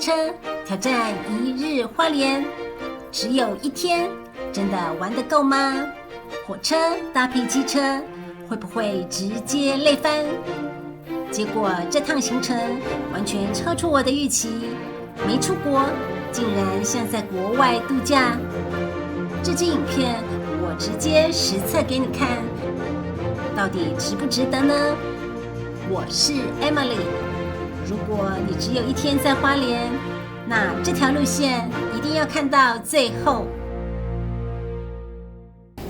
車挑戰一日花蓮，只有一天，真的玩得夠嗎？火車搭配機車，會不會直接累翻？結果這趟行程完全超出我的預期，沒出國，竟然像在國外度假。這支影片我直接實測給你看，到底值不值得呢？我是 Emily， 如果你只有一天在花蓮，那這條路線一定要看到最後。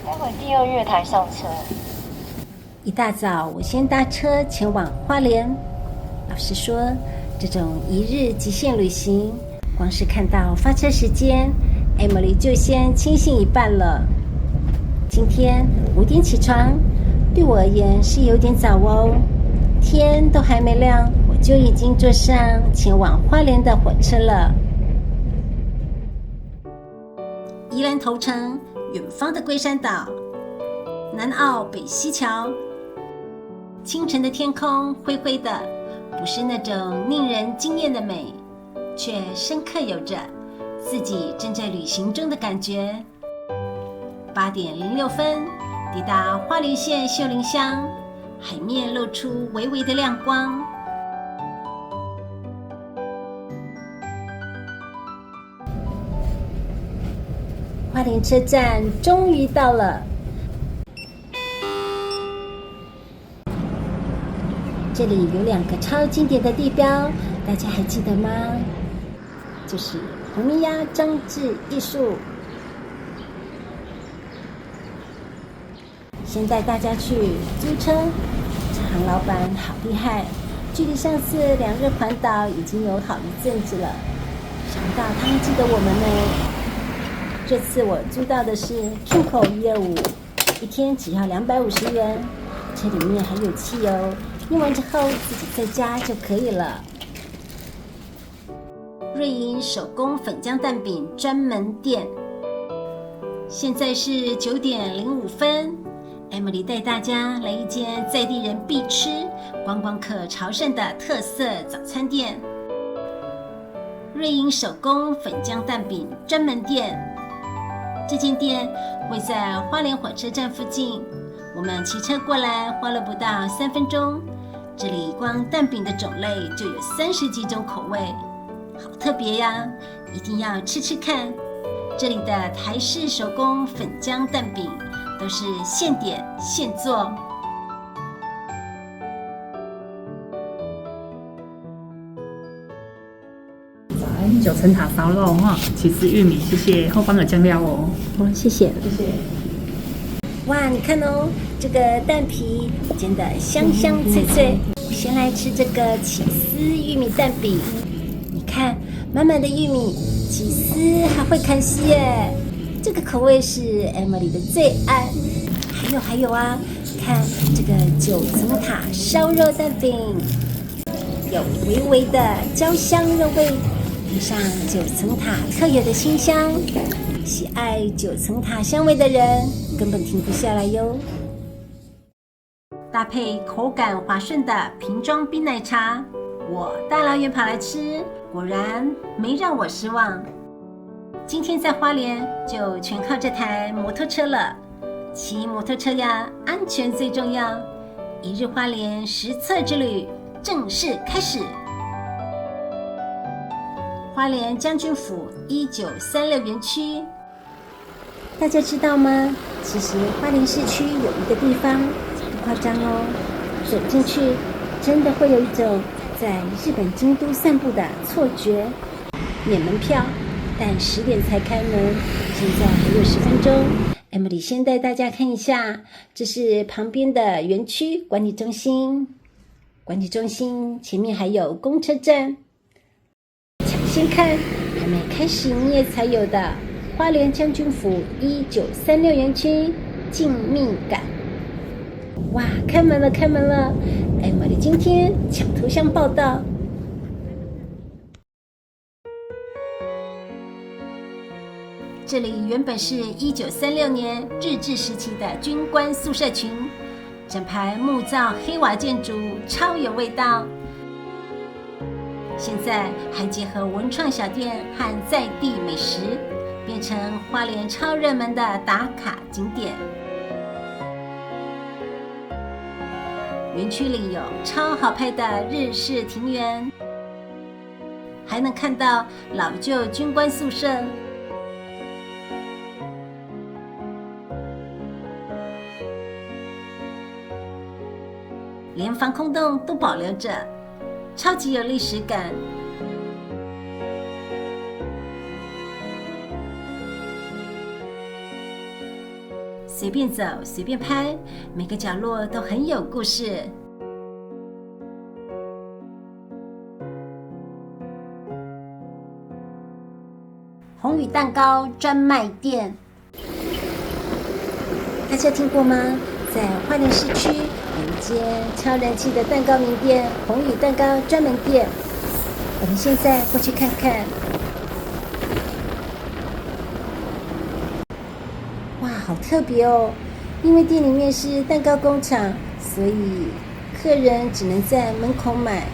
待會第二月台上車。一大早，我先搭車前往花蓮。老實說，這種一日極限旅行，光是看到發車時間 ，Emily 就先清醒一半了。今天5點起床，對我而言是有點早哦。天都還沒亮，我就已經坐上前往花蓮的火車了。宜蘭頭城，遠方的龜山島，南澳北溪橋。清晨的天空灰灰的，不是那種令人驚豔的美，卻深刻有着自己正在旅行中的感覺。8點06分，抵達花蓮縣秀林鄉，海面露出微微的亮光。花蓮車站終於到了。這裡有2個超經典的地標，大家還記得嗎？就是紅泥鴨裝置藝術。先帶大家去租車，這行老闆好厲害，距離上次2日環島已經有好一陣子了，想不到他還記得我們呢。這次我租到的是 Kinko 125，一天只要250元，車裡面還有汽油。用完之後自己在家就可以了。瑞銀手工粉漿蛋餅專門店，現在是9點05分。Emily 帶大家來一間在地人必吃、觀光客朝聖的特色早餐店——瑞銀手工粉漿蛋餅專門店。這間店位在花蓮火車站附近，我們騎車過來花了不到3分鐘。這裡光蛋餅的種類就有30幾種口味，好特別呀！一定要吃吃看。這裡的台式手工粉漿蛋餅都是現點現做。9層塔燒肉哈，起司玉米，謝謝，後方有醬料哦。好，謝謝，謝謝。哇，你看哦，這個蛋皮煎得香香脆脆。我先來吃這個起司玉米蛋餅，你看，滿滿的玉米，起司還會看稀耶。這個口味是 Emily 的最愛。還有啊，看這個9層塔燒肉蛋餅，有微微的焦香肉味，配上9層塔特有的辛香。喜愛9層塔香味的人根本停不下來喲。搭配口感滑順的瓶裝冰奶茶，我大老遠跑來吃，果然沒讓我失望。今天在花蓮就全靠這台摩托車了，騎摩托車呀，安全最重要。一日花蓮實測之旅正式開始。花蓮將軍府1936園區，大家知道嗎？其實花蓮市區有一個地方不誇張哦，走進去真的會有一種在日本京都散步的錯覺。免門票，但10點才開門，現在還有10分鐘。Emily 先帶大家看一下，這是旁邊的園區管理中心。管理中心前面還有公車站。先看還沒開始營業才有的花蓮將軍府1936園區靜謐館。哇，開門了，開門了！Emily今天搶頭香報道。這裡原本是1936年日治時期的軍官宿舍群，整排木造黑瓦建築超有味道。現在還結合文創小店和在地美食，變成花蓮超熱門的打卡景點。園區裡有超好拍的日式庭園，還能看到老舊軍官宿舍，連防空洞都保留着，超級有歷史感。隨便走，隨便拍，每個角落都很有故事。宏宇蛋糕專賣店，大家聽過嗎？在花蓮市區有一間超人氣的蛋糕名店——宏宇蛋糕專門店。我們現在過去看看。哇，好特別哦！因為店裡面是蛋糕工廠，所以客人只能在門口買，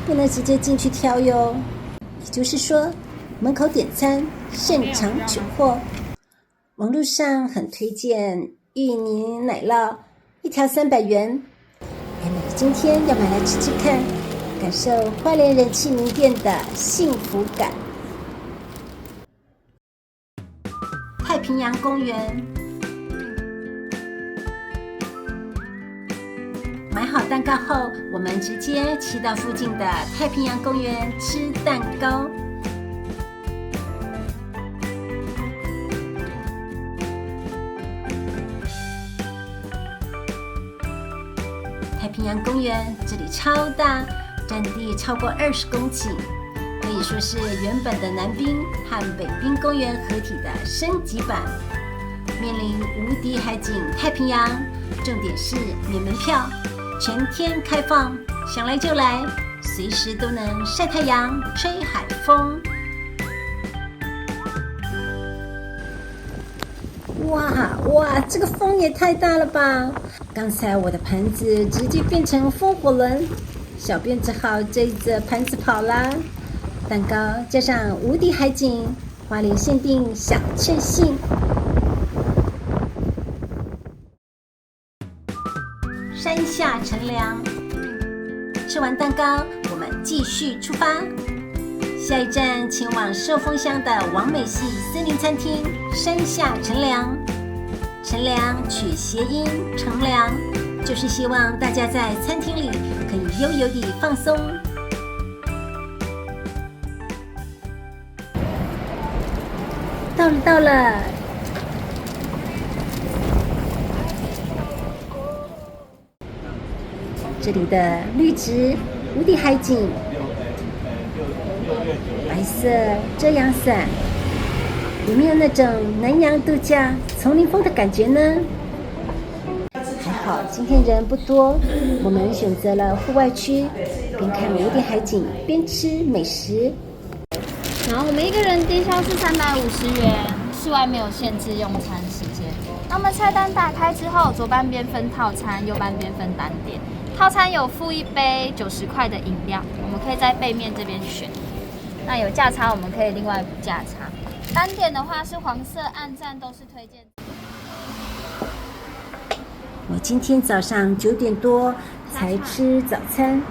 不能直接進去挑喲。也就是說，門口點餐，現場取貨。網絡上很推薦芋泥奶酪，一條300元。Emily今天要買來吃吃看，感受花蓮人氣名店的幸福感。太平洋公園，買好蛋糕後，我們直接騎到附近的太平洋公園吃蛋糕。太平洋公園這裡超大，占地超過20公頃，可以說是原本的南濱和北濱公園合體的升級版。面臨無敵海景太平洋，重點是免門票，全天開放，想來就來，隨時都能曬太陽、吹海風。哇，這個風也太大了吧！剛才我的盤子直接變成風火輪，小編只好追着盤子跑啦。蛋糕加上無敵海景，花蓮限定小確幸。山下乘涼，吃完蛋糕，我們繼續出發。下一站前往壽豐鄉的王美系森林餐廳山下乘涼。乘涼取諧音乘涼，就是希望大家在餐廳裡可以悠游地放鬆。到了，這裡的綠植無敵海景，白色遮陽傘，有沒有那種南洋度假叢林風的感覺呢？還好今天人不多，我們選擇了戶外區，邊看無敵海景邊吃美食。然後我們一個人低消是350元，室外沒有限制用餐時間。那我們菜單打開之後，左半邊分套餐，右半邊分單點。套餐有附一杯90塊的飲料，我們可以在背面這邊選。那有價差，我們可以另外補價差。單點的話是黃色按讚，都是推薦。我今天早上9點多才吃早餐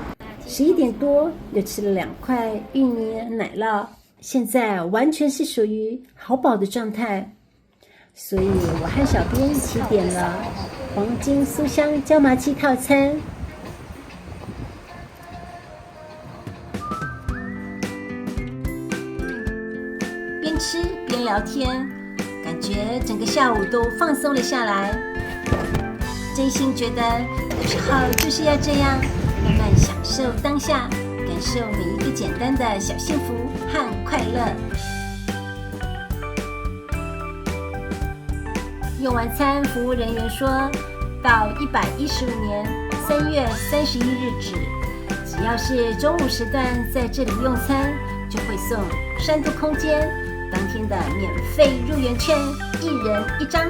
，11點多又吃了2塊芋泥奶酪，現在完全是屬於好飽的狀態，所以我和小編一起點了黃金酥香椒麻雞套餐。邊吃邊聊天，感覺整個下午都放鬆了下來。真心覺得有時候就是要這樣，慢慢享受當下，感受每一個簡單的小幸福和快樂。用完餐，服務人員說，到115年3月31日止，只要是中午時段在這裡用餐，就會送3度空間當天的免費入園券，1人1張。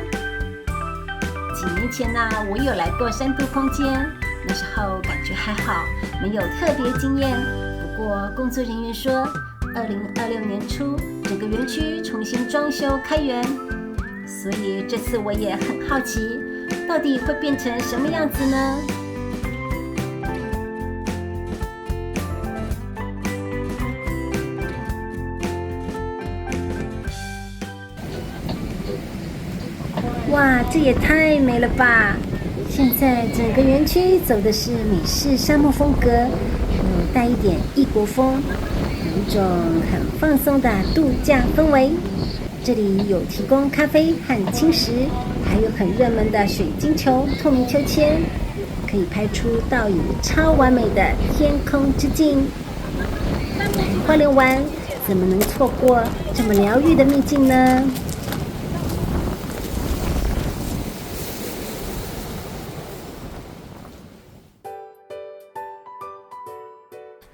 幾年前我有來過3度空間，那時候感覺還好，沒有特別驚豔。不過工作人員說，2026年初整個園區重新裝修開園，所以這次我也很好奇，到底會變成什麼樣子呢？哇，這也太美了吧！現在整個園區走的是美式沙漠風格，有帶一點異國風，有一種很放鬆的度假氛圍。這裡有提供咖啡和輕食，還有很熱門的水晶球、透明秋千，可以拍出倒影超完美的天空之鏡。來花蓮玩，怎麼能錯過這麼療癒的秘境呢？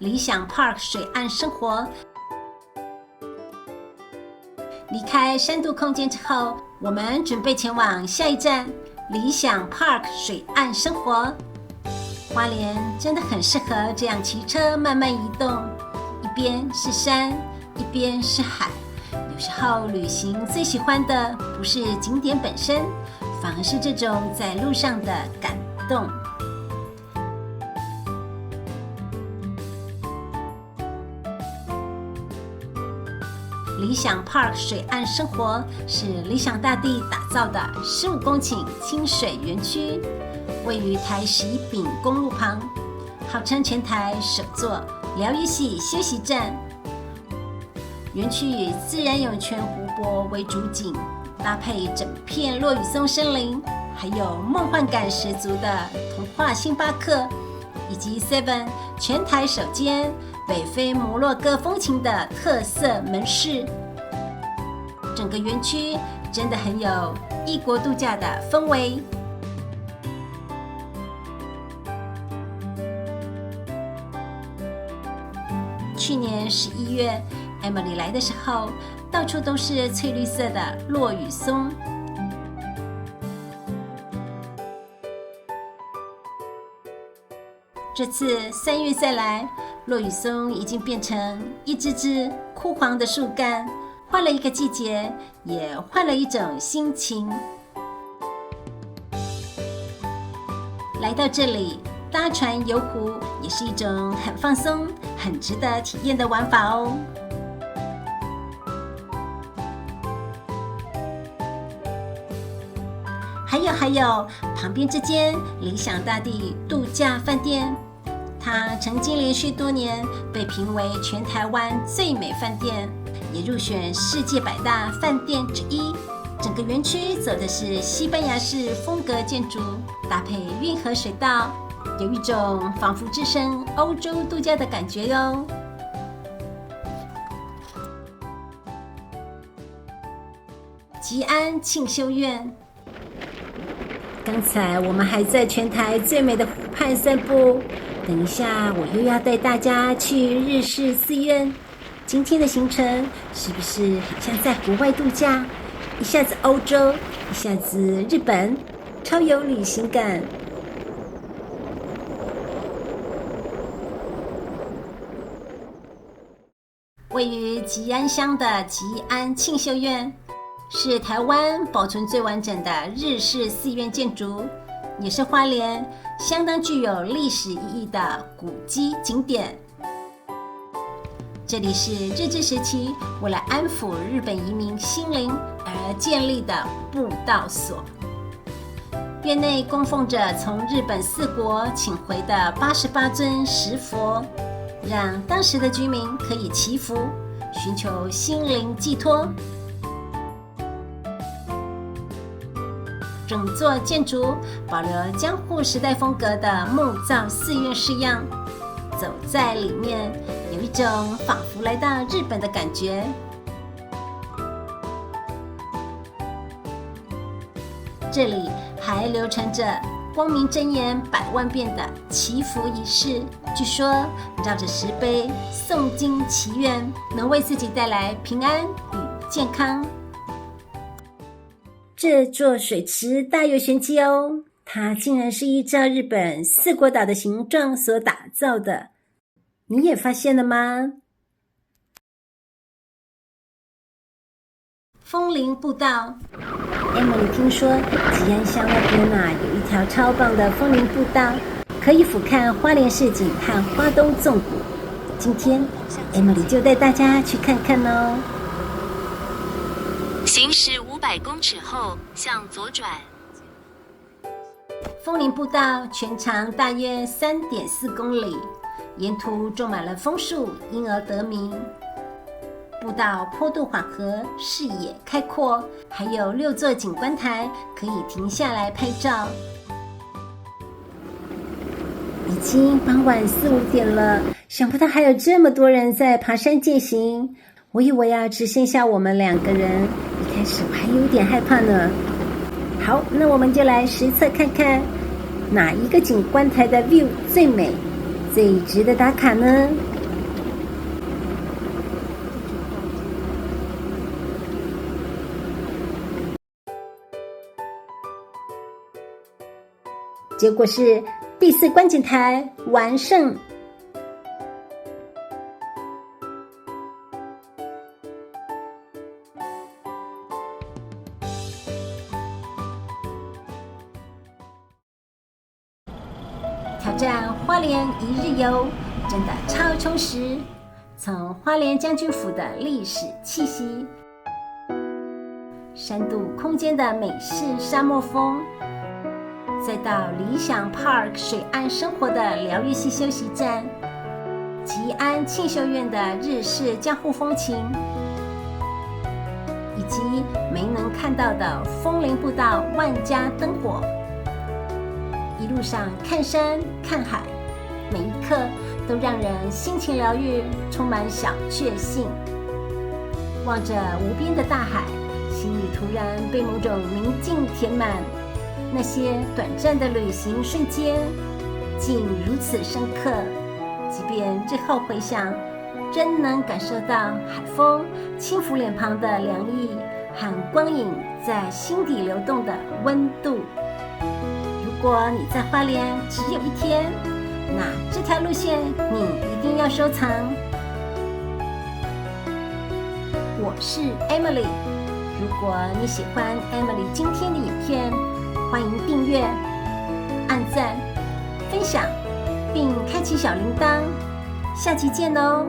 理想 Park 水岸生活。離開山度空間之後，我們準備前往下一站理想 Park 水岸生活。花蓮真的很適合這樣騎車慢慢移動，一邊是山，一邊是海。有時候旅行最喜歡的不是景點本身，反而是這種在路上的感動。理想 Park 水岸生活是理想大地打造的15公頃親水園區，位於台11丙公路旁，號稱全台首座療癒系休息站。園區以自然湧泉湖泊為主景，搭配整片落羽松森林，還有夢幻感十足的童話星巴克，以及 Seven 全台首間北非摩洛哥風情的特色門市。整個園區真的很有異國度假的氛圍。去年11月 Emily 來的時候，到處都是翠綠色的落羽松。這次3月再來，落羽松已經變成一隻隻枯黃的樹幹，換了一個季節，也換了一種心情。來到這裡，搭船遊湖也是一種很放鬆、很值得體驗的玩法哦。還有，旁邊這間理想大地度假飯店，它曾經連續多年被評為全台灣最美飯店，也入選世界100大飯店之一。整個園區走的是西班牙式風格建築，搭配運河水道，有一種仿佛置身歐洲度假的感覺喲。吉安慶修院。剛才我們還在全台最美的湖畔散步，等一下我又要帶大家去日式寺院。今天的行程是不是很像在國外度假？一下子歐洲，一下子日本，超有旅行感。位於吉安鄉的吉安慶修院，是台灣保存最完整的日式寺院建築，也是花蓮相當具有歷史意義的古蹟景點。這裡是日治時期為了安撫日本移民心靈而建立的布道所。院內供奉着從日本4國請回的88尊石佛，讓當時的居民可以祈福，尋求心靈寄託。整座建築保留江戶時代風格的木造寺院式樣，走在裡面有一種仿佛來到日本的感覺。這裡還流傳着光明真言100萬遍的祈福儀式，據說繞着石碑誦經祈願，能為自己帶來平安與健康。這座水池大有玄機哦，它竟然是依照日本4國島的形狀所打造的。你也發現了嗎？楓林步道 ，Emily 聽說吉安鄉那邊有一條超棒的楓林步道，可以俯瞰花蓮市景和花東縱谷。今天 Emily 就帶大家去看看哦。行駛500公尺後向左轉。楓林步道全長大約3.4公里，沿途種滿了楓樹，因而得名。步道坡度緩和，視野開闊，還有6座景觀台可以停下來拍照。已經傍晚4、5點了，想不到還有這麼多人在爬山健行。我以為只剩下我們2個人，一開始我還有點害怕呢。好，那我們就來實測看看，哪一個景觀台的 view 最美、最值得打卡呢？結果是第4觀景台完勝。挑戰花蓮1日遊，真的超充實。從花蓮將軍府的歷史氣息，山度空間的美式沙漠風，再到理想 Park 水岸生活的療癒系休息站，吉安慶秀苑的日式江戶風情，以及沒能看到的楓林步道萬家燈火。一路上看山看海，每一刻都讓人心情療癒，充滿小確幸。望着無邊的大海，心裡突然被某種寧靜填滿。那些短暫的旅行瞬間，竟如此深刻，即便日後回想，仍能感受到海風輕撫臉龐的涼意和光影在心底流動的溫度。如果你在花蓮只有1天，那這條路線你一定要收藏。我是 Emily， 如果你喜歡 Emily 今天的影片，歡迎訂閱、按讚、分享，並開啟小鈴鐺。下期見哦！